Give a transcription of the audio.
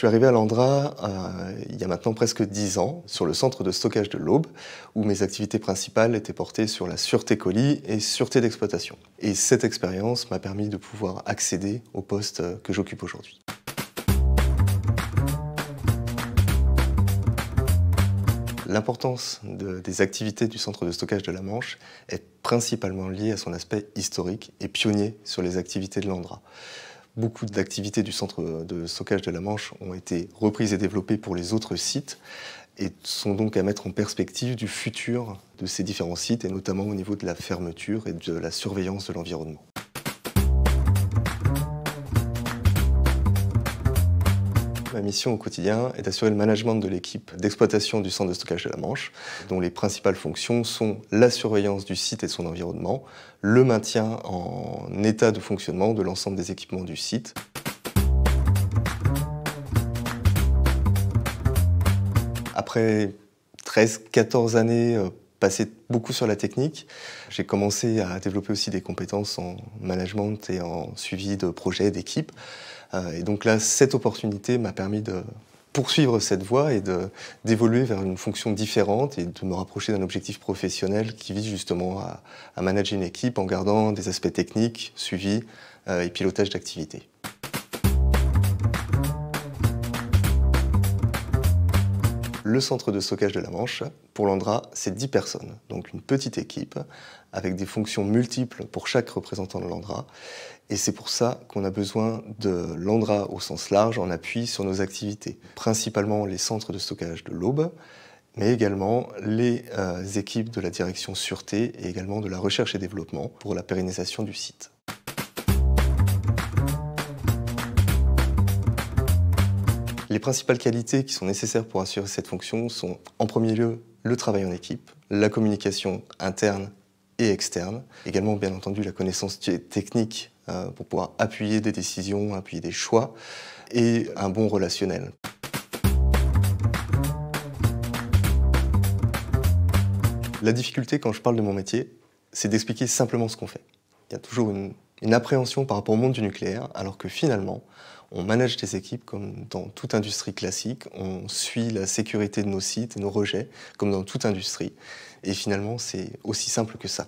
suis arrivé à l'Andra il y a maintenant presque 10 ans, sur le centre de stockage de l'Aube, où mes activités principales étaient portées sur la sûreté colis et sûreté d'exploitation. Et cette expérience m'a permis de pouvoir accéder au poste que j'occupe aujourd'hui. L'importance des activités du centre de stockage de la Manche est principalement liée à son aspect historique et pionnier sur les activités de l'Andra. Beaucoup d'activités du centre de stockage de la Manche ont été reprises et développées pour les autres sites et sont donc à mettre en perspective du futur de ces différents sites et notamment au niveau de la fermeture et de la surveillance de l'environnement. Ma mission au quotidien est d'assurer le management de l'équipe d'exploitation du centre de stockage de la Manche, dont les principales fonctions sont la surveillance du site et de son environnement, le maintien en état de fonctionnement de l'ensemble des équipements du site. Après 13-14 années passées beaucoup sur la technique, j'ai commencé à développer aussi des compétences en management et en suivi de projets, d'équipes. Et donc là, cette opportunité m'a permis de poursuivre cette voie et d'évoluer vers une fonction différente et de me rapprocher d'un objectif professionnel qui vise justement à manager une équipe en gardant des aspects techniques, suivi et pilotage d'activités. Le centre de stockage de la Manche, pour l'Andra, c'est 10 personnes, donc une petite équipe avec des fonctions multiples pour chaque représentant de l'Andra. Et c'est pour ça qu'on a besoin de l'Andra au sens large en appui sur nos activités, principalement les centres de stockage de l'Aube, mais également les équipes de la direction sûreté et également de la recherche et développement pour la pérennisation du site. Les principales qualités qui sont nécessaires pour assurer cette fonction sont en premier lieu le travail en équipe, la communication interne et externe, également bien entendu la connaissance technique pour pouvoir appuyer des décisions, appuyer des choix et un bon relationnel. La difficulté quand je parle de mon métier, c'est d'expliquer simplement ce qu'on fait. Il y a toujours une appréhension par rapport au monde du nucléaire, alors que finalement, on manage des équipes comme dans toute industrie classique, on suit la sécurité de nos sites et nos rejets, comme dans toute industrie. Et finalement, c'est aussi simple que ça.